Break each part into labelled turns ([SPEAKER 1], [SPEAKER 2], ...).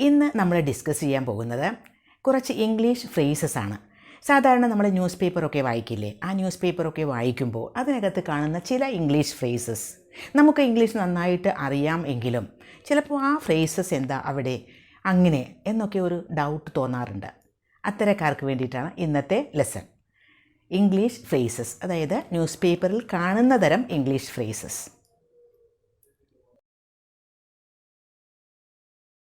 [SPEAKER 1] ഇന്ന് നമ്മൾ ഡിസ്കസ് ചെയ്യാൻ പോകുന്നത് കുറച്ച് ഇംഗ്ലീഷ് ഫ്രേസസ് ആണ്. സാധാരണ നമ്മൾ ന്യൂസ് പേപ്പറൊക്കെ വായിക്കില്ലേ, ആ ന്യൂസ് പേപ്പറൊക്കെ വായിക്കുമ്പോൾ അതിനകത്ത് കാണുന്ന ചില ഇംഗ്ലീഷ് ഫ്രേസസ് നമുക്ക് ഇംഗ്ലീഷ് നന്നായിട്ട് അറിയാം എങ്കിലും ചിലപ്പോൾ ആ ഫ്രേസസ് എന്താ അവിടെ അങ്ങനെ എന്നൊക്കെ ഒരു ഡൗട്ട് തോന്നാറുണ്ട്. അത്തരക്കാർക്ക് വേണ്ടിയിട്ടാണ് ഇന്നത്തെ ലെസൺ. ഇംഗ്ലീഷ് ഫ്രേസസ്, അതായത് ന്യൂസ് പേപ്പറിൽ കാണുന്ന തരം ഇംഗ്ലീഷ് ഫ്രേസസ്.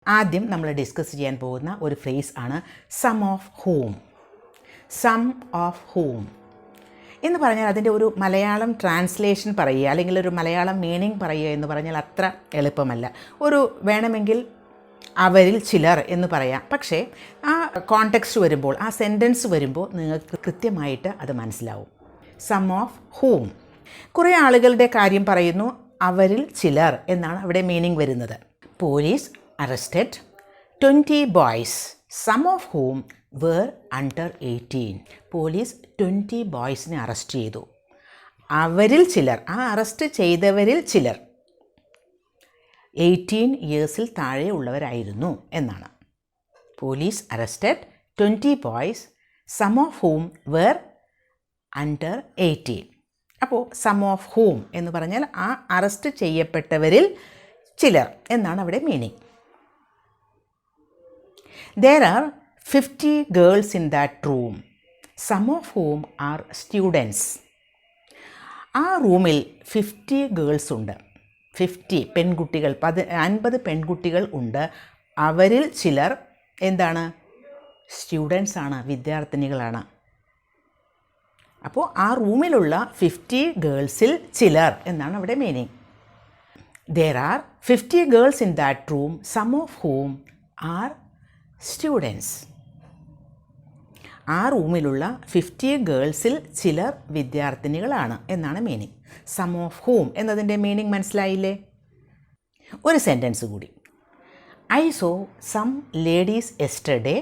[SPEAKER 1] ആദ്യം നമ്മൾ ഡിസ്കസ് ചെയ്യാൻ പോകുന്ന ഒരു ഫ്രേസ് ആണ് some of whom. Some of whom എന്ന് പറഞ്ഞാൽ അതിൻ്റെ ഒരു മലയാളം ട്രാൻസ്ലേഷൻ പറയുക അല്ലെങ്കിൽ ഒരു മലയാളം മീനിങ് പറയുക എന്ന് പറഞ്ഞാൽ അത്ര എളുപ്പമല്ല. വേണമെങ്കിൽ അവരിൽ ചിലർ എന്ന് പറയാം. പക്ഷേ ആ കോണ്ടെക്സ്റ്റ് വരുമ്പോൾ, ആ സെൻറ്റൻസ് വരുമ്പോൾ നിങ്ങൾക്ക് കൃത്യമായിട്ട് അത് മനസ്സിലാവും. സം ഓഫ് ഹൂം, കുറേ ആളുകളുടെ കാര്യം പറയുന്നു, അവരിൽ ചിലർ എന്നാണ് അവിടെ മീനിങ് വരുന്നത്. Police arrested 20 boys, some of whom were under 18. Police 20 ബോയ്സിനെ അറസ്റ്റ് ചെയ്തു. അവരിൽ ചിലർ, ആ അറസ്റ്റ് ചെയ്തവരിൽ ചിലർ 18 ഇയേഴ്സിൽ താഴെ ഉള്ളവരായിരുന്നു എന്നാണ്. Police arrested 20 boys, some of whom were under 18. അപ്പോൾ സം ഓഫ് ഹൂം എന്ന് പറഞ്ഞാൽ ആ അറസ്റ്റ് ചെയ്യപ്പെട്ടവരിൽ ചിലർ എന്നാണ് അവിടെ meaning. There are 50 girls in that room, some of whom are students. ആ റൂമിൽ 50 ഗേൾസ് ഉണ്ട്. 50 പെൺകുട്ടികൾ, 50 പെൺകുട്ടികൾ ഉണ്ട്. അവരിൽ ചിലർ എന്താണ്? സ്റ്റുഡൻസ് ആണ്, വിദ്യാർത്ഥിനികളാണ്. അപ്പോൾ ആ റൂമിലുള്ള 50 ഗേൾസിൽ ചിലർ എന്നാണ് അവിടെ meaning. There are 50 girls in that room, some of whom are students. ആ റൂമിലുള്ള 50 ഗേൾസിൽ ചിലർ വിദ്യാർത്ഥിനികളാണ് എന്നാണ് മീനിങ്. സം ഓഫ് ഹൂം എന്നതിൻ്റെ മീനിങ് മനസ്സിലായില്ലേ? ഒരു സെൻറ്റൻസ് കൂടി. I saw some ladies yesterday,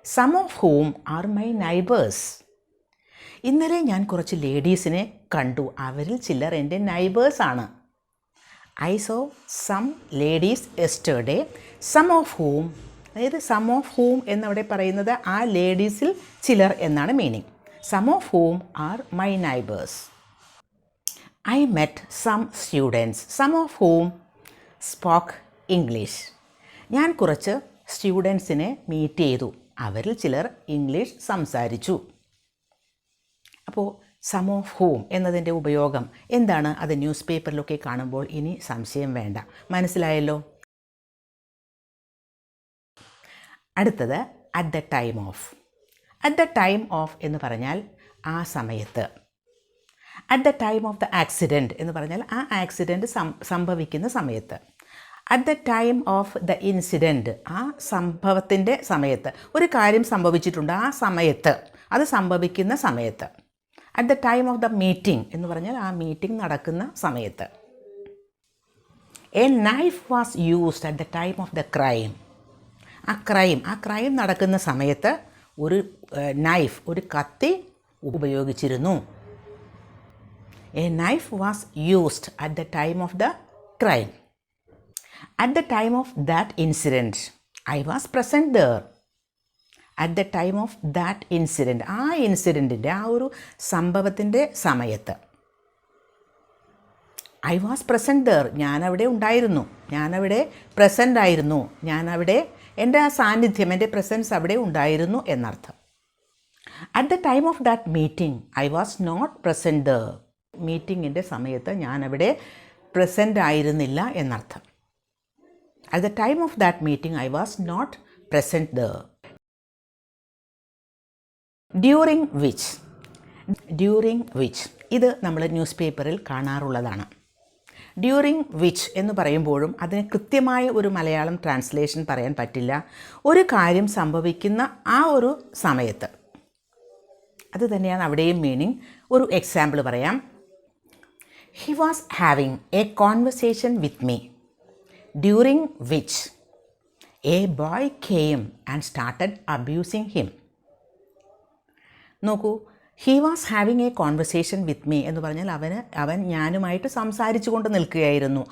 [SPEAKER 1] some of whom are my neighbours. ഇന്നലെ ഞാൻ കുറച്ച് ലേഡീസിനെ കണ്ടു, അവരിൽ ചിലർ എൻ്റെ നൈബേഴ്സാണ്. I saw some ladies yesterday, some of whom, അതായത് സം ഓഫ് ഹൂം എന്നവിടെ പറയുന്നത് ആ ലേഡീസിൽ ചിലർ എന്നാണ് meaning. Some of whom are my neighbours. I met some students, some of whom spoke English. ഞാൻ കുറച്ച് സ്റ്റുഡൻസിനെ മീറ്റ് ചെയ്തു, അവരിൽ ചിലർ ഇംഗ്ലീഷ് സംസാരിച്ചു. അപ്പോൾ സം ഓഫ് ഹൂം എന്നതിൻ്റെ ഉപയോഗം എന്താണ്? അത് ന്യൂസ് പേപ്പറിലൊക്കെ കാണുമ്പോൾ ഇനി സംശയം വേണ്ട, മനസ്സിലായല്ലോ. അടുത്തത് at the time of. At the time of എന്ന് പറഞ്ഞാൽ ആ സമയത്ത്. At the time of the accident എന്ന് പറഞ്ഞാൽ ആ ആക്സിഡൻറ്റ് സംഭവിക്കുന്ന സമയത്ത്. At the time of the incident, ആ സംഭവത്തിൻ്റെ സമയത്ത്. ഒരു കാര്യം സംഭവിച്ചിട്ടുണ്ട്, ആ സമയത്ത്, അത് സംഭവിക്കുന്ന സമയത്ത്. At the time of the meeting എന്ന് പറഞ്ഞാൽ ആ മീറ്റിംഗ് നടക്കുന്ന സമയത്ത്. A knife was used at the time of the crime. ആ ക്രൈം നടക്കുന്ന സമയത്ത് ഒരു നൈഫ്, ഒരു കത്തി ഉപയോഗിച്ചിരുന്നു. A knife was used at the time of the crime. At the time of that incident I was present there. At the time of that incident, ആ ഇൻസിഡൻറ്റിൻ്റെ, ആ ഒരു സംഭവത്തിൻ്റെ സമയത്ത്. ഐ വാസ് പ്രസൻറ്റ് ദർ, ഞാനവിടെ ഉണ്ടായിരുന്നു, ഞാനവിടെ പ്രസൻ്റ് ആയിരുന്നു, ഞാനവിടെ, എൻ്റെ ആ സാന്നിധ്യം, എൻ്റെ പ്രസൻസ് അവിടെ ഉണ്ടായിരുന്നു എന്നർത്ഥം. At the time of that meeting I was not present there. മീറ്റിങ്ങിൻ്റെ സമയത്ത് ഞാനവിടെ പ്രസൻ്റ് ആയിരുന്നില്ല എന്നർത്ഥം. At the time of that meeting I was not present there. During which. During which, ഇത് നമ്മൾ ന്യൂസ് പേപ്പറിൽ കാണാറുള്ളതാണ്. ഡ്യൂറിങ് വിച്ച് എന്ന് പറയുമ്പോഴും അതിന് കൃത്യമായ ഒരു മലയാളം ട്രാൻസ്ലേഷൻ പറയാൻ പറ്റില്ല. ഒരു കാര്യം സംഭവിക്കുന്ന ആ ഒരു സമയത്ത്. അത് തന്നെയാണ് അവിടെയും മീനിങ്. ഒരു എക്സാമ്പിൾ പറയാം. He was having a conversation with me during which a boy came and started abusing him. നോക്കൂ, he was having a conversation with me എന്ന് പറഞ്ഞാൽ അവൻ ഞാനുമായിട്ട് സംസാരിച്ചു കൊണ്ട് നിൽക്കുകയായിരുന്നു.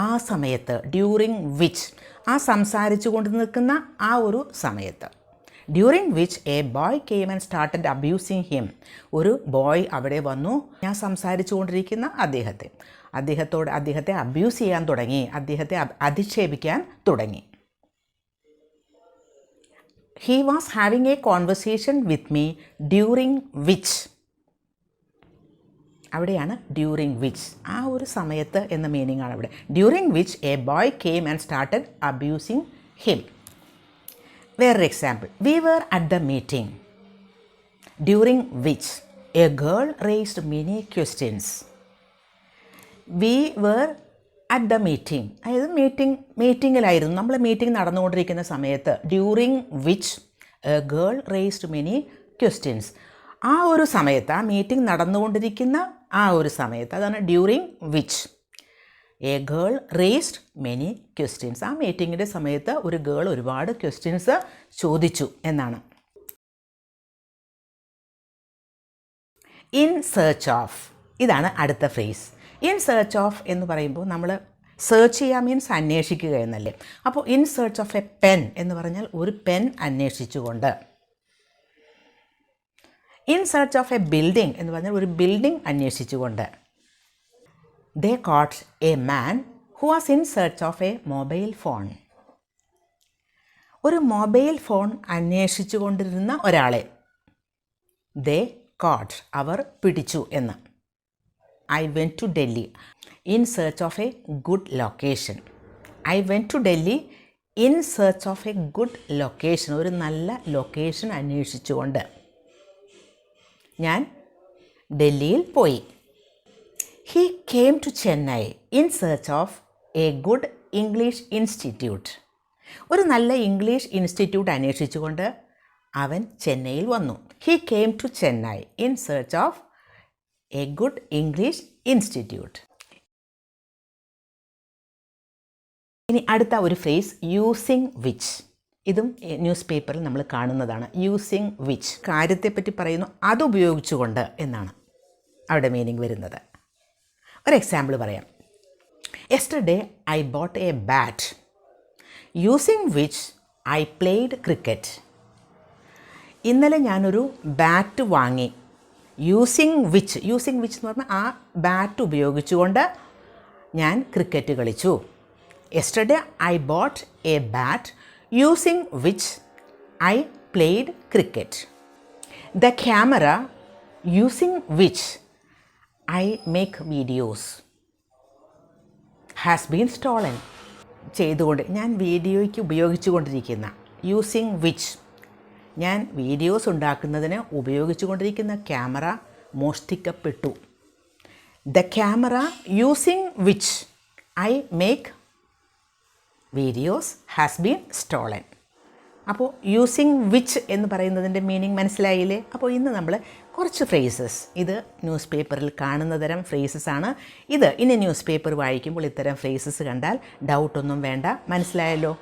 [SPEAKER 1] ആ സമയത്ത്, ഡ്യൂറിങ് വിച്ച്, ആ സംസാരിച്ചു കൊണ്ട് നിൽക്കുന്ന ആ ഒരു സമയത്ത്. During which a boy came and started abusing him. ഒരു ബോയ് അവിടെ വന്നു, ഞാൻ സംസാരിച്ചു കൊണ്ടിരിക്കുന്ന അദ്ദേഹത്തെ അബ്യൂസ് ചെയ്യാൻ തുടങ്ങി, അദ്ദേഹത്തെ അധിക്ഷേപിക്കാൻ തുടങ്ങി. He was having a conversation with me during which. അവിടെയാണ് ഡ്യൂറിങ് വിച്ച്, ആ ഒരു സമയത്ത് എന്ന മീനിങ് ആണ് അവിടെ. During which a boy came and started abusing him. വേറൊരു example. We were at the meeting during which a girl raised many questions. We were at the meeting, അതായത് മീറ്റിങ്ങിലായിരുന്നു, നമ്മൾ മീറ്റിംഗ് നടന്നുകൊണ്ടിരിക്കുന്ന സമയത്ത്. During which a girl raised many questions. ആ ഒരു സമയത്ത്, ആ മീറ്റിംഗ് നടന്നുകൊണ്ടിരിക്കുന്ന ആ ഒരു സമയത്ത്, അതാണ് during which a girl raised many questions. ആ മീറ്റിങ്ങിൻ്റെ സമയത്ത് ഒരു ഗേൾ ഒരുപാട് ക്വസ്റ്റ്യൻസ് ചോദിച്ചു എന്നാണ്. ഇൻ സെർച്ച് ഓഫ്, ഇതാണ് അടുത്ത ഫ്രേസ്. ഇൻ സെർച്ച് ഓഫ് എന്ന് പറയുമ്പോൾ നമ്മൾ സെർച്ച് ചെയ്യുക മീൻസ് അന്വേഷിക്കുക എന്നല്ലേ. അപ്പോൾ in search of a pen എന്ന് പറഞ്ഞാൽ ഒരു പെൻ അന്വേഷിച്ചുകൊണ്ട്. In search of a building എന്ന് പറഞ്ഞാൽ ഒരു ബിൽഡിംഗ് അന്വേഷിച്ചുകൊണ്ട്. They caught a man who was in search of a mobile phone. ഒരു മൊബൈൽ ഫോൺ അന്വേഷിച്ചു കൊണ്ടിരുന്ന ഒരാളെ ദേ കോട്ട്, അവർ പിടിച്ചു എന്ന്. I went to Delhi in search of a good location. I went to Delhi in search of a good location. ഒരു നല്ല location അന്വേഷിച്ചുകൊണ്ട് ഞാൻ ഡൽഹിയിൽ പോയി. He came to Chennai in search of a good English institute. ഒരു നല്ല English institute അന്വേഷിച്ചുകൊണ്ട് അവൻ ചെന്നൈയിൽ വന്നു. He came to Chennai in search of a good English institute. ഇനി അടുത്ത ഒരു ഫ്രേസ് യൂസിങ് വിച്ച്. ഇതും ന്യൂസ് പേപ്പറിൽ നമ്മൾ കാണുന്നതാണ്. യൂസിങ് വിച്ച്, കാര്യത്തെപ്പറ്റി പറയുന്നു, അതുപയോഗിച്ചുകൊണ്ട് എന്നാണ് അവിടെ മീനിങ് വരുന്നത്. ഒരു എക്സാമ്പിൾ പറയാം. Yesterday I boat A bat using which I played cricket. ഇന്നലെ ഞാനൊരു ബാറ്റ് വാങ്ങി. യൂസിങ് വിച്ച് എന്ന് പറഞ്ഞാൽ ആ ബാറ്റ് ഉപയോഗിച്ചുകൊണ്ട് ഞാൻ ക്രിക്കറ്റ് കളിച്ചു. Yesterday I boat A bat using which I played cricket. The camera using which I make videos has been stolen. ഞാൻ വീഡിയോയ്ക്ക് ഉപയോഗിച്ചു കൊണ്ടിരിക്കുന്ന, യൂസിങ് വിച്ച്, ഞാൻ വീഡിയോസ് ഉണ്ടാക്കുന്നതിന് ഉപയോഗിച്ചു കൊണ്ടിരിക്കുന്ന ക്യാമറ മോഷ്ടിക്കപ്പെട്ടു. The camera using which I make videos has been stolen. അപ്പോൾ യൂസിങ് വിച്ച് എന്ന് പറയുന്നതിൻ്റെ മീനിങ് മനസ്സിലായില്ലേ? അപ്പോൾ ഇന്ന് നമ്മൾ കുറച്ച് ഫ്രേസസ്, ഇത് ന്യൂസ് പേപ്പറിൽ കാണുന്ന തരം ഫ്രേസസ് ആണ്. ഇനി ന്യൂസ് പേപ്പർ വായിക്കുമ്പോൾ ഇത്തരം ഫ്രേസസ് കണ്ടാൽ ഡൗട്ടൊന്നും വേണ്ട, മനസ്സിലായല്ലോ.